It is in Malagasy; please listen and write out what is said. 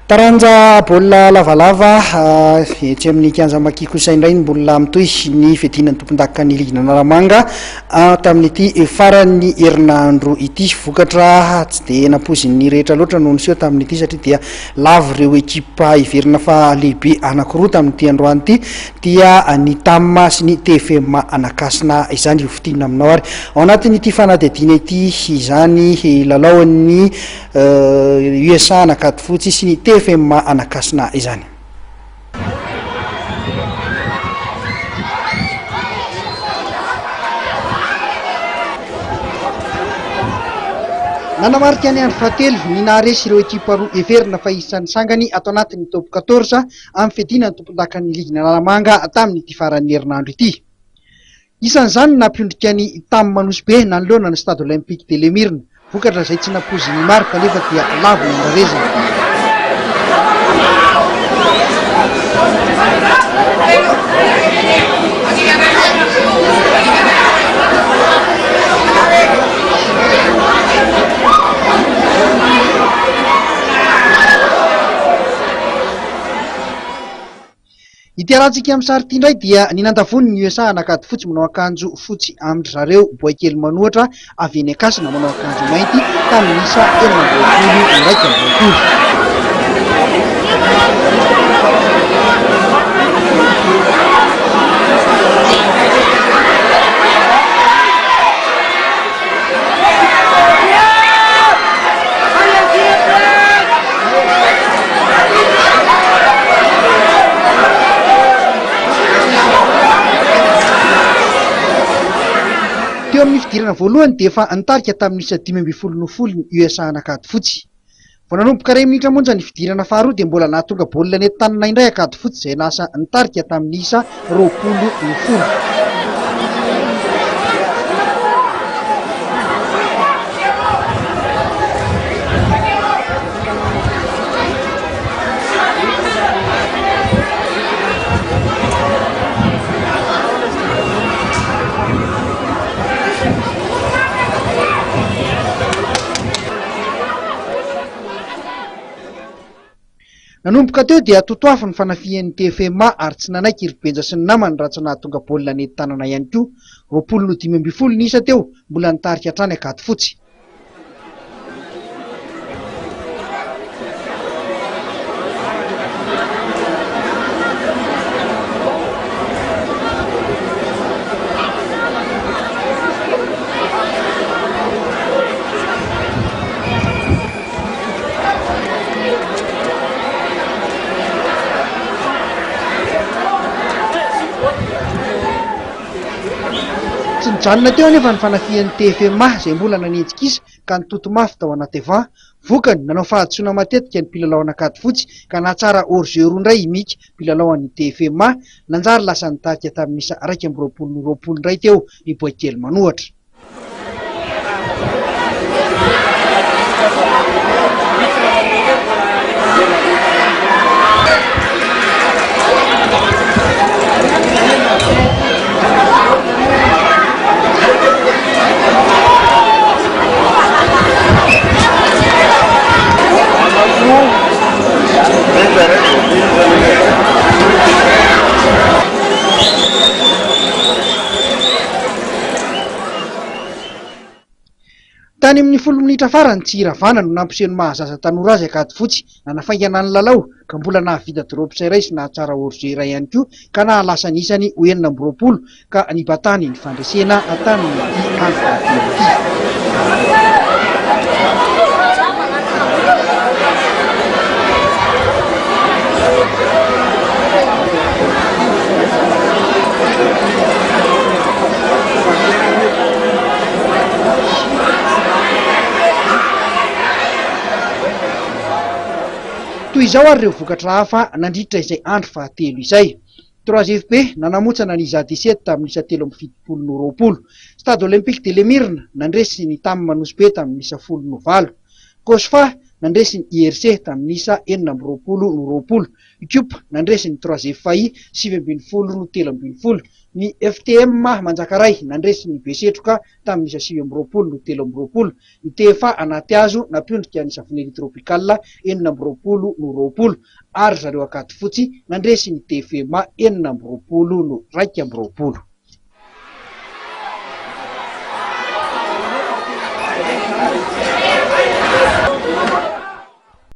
Taranja baolina lavalava etsy amin'ny kianja Maki kosa indray ny baolina mitohy ny fiadinan'ny tompon-daka ny Ligna Naramanga tamin'ity faran'ny herinandro ity. Vokatra tsy dia nampozin'ny rehetra loatra no niseho tamin'ity satria dia lavo ireo ekipa iverina fa lehibe anankiroa tamin'ity androany ity dia ny TAM sy ny TFM Anakasina izany io fitinina aminao ary ao anatin'ity fanadihadiana ity izany lalaon'ny USA Anakady Fotsy sy ny TFM Anakasina izany. Nanamarika ny andro fahatelo ny naharesy ireo ekipa roa everina fa isan'ny sangany atao anatin'ny top 14 amin'ny fiadinan'ny tompon-daka ny Ligna Naramanga tamin'ity faran'ny herinandro ity. Isan'izany nampiondrika ny TAM Manosbe nanoloana ny Stade Olympique de Lemirna. Vokatra izay tsy nampozin'ny maro kanefa dia lavo ny andrarezina. Ity arantsika amin'ny sary ity indray dia ny nandavony ny USA Anakady Fotsy manao akanjo fotsy amin'ny zareo boakely manohatra avy eny Ankasina manao akanjo mainty tamin'ny isa 12 teo amin'ny fidirana voalohany dia efa nitarika tamin'ny isa 5-10 ny USA Anakady Fotsy. Vao nanomboka 2 minitra monja ny fidirana faharoa dia mbola nahatonga baolina nentanina indray Akady Fotsy izay lasa nitarika tamin'ny isa 20-10. Nanomboka teo dia totoafo ny fanafihan'ny TFM ary tsy nanaiky Ribenja sy ny namany raha tsy nahatonga baolina nentanana ihany koa. 20-10 ny isa teo mbola nitarika hatrany Akady Fotsy. Tsy nijanona teo anefa ny fanafihan'ny TFM izay mbola nanenjikisa ka nitoto mafy tao anaty avant. Vokany nanao fahadisoana matetika ny mpilalao Anakady Fotsy ka nahatsara hors-jeu roa indray imika mpilalao an'ny TFM nanjary lasa nitarika tamin'ny isa 20-20 indray teo ny boakely manohatra. Tany amin'ny 10 minitra farany tsy iravana no nampiseho mahazaza tanora azy Akady Fotsy nanafaingana ny lalao ka mbola nahavita drop iray sy nahatsara hors-jeu iray ihany koa ka nahalasa ny isany 9-20 ka nibatany ny fandresena tamin'ity andro ity. Toy izao ary ireo vokatra hafa nandritra izay andro fahatelo izay. 3FP nanamotsana ny ZAD17 tamin'ny isa 7-20. Stade Olympique de Lemirna nandresy ny TAM Manosbe tamin'ny isa 10-9. Kosfa nandresiny IRC tamin'ny isa 420 ICUP nandresiny 3FAI 720 ny FTM Manjakaray nandresiny Besetroka tamin'ny isa 720 ny TFA anaty hazo napiondrika ny savonely tropicale 420 ary zareo akaty fotsy nandresiny TFMA 420.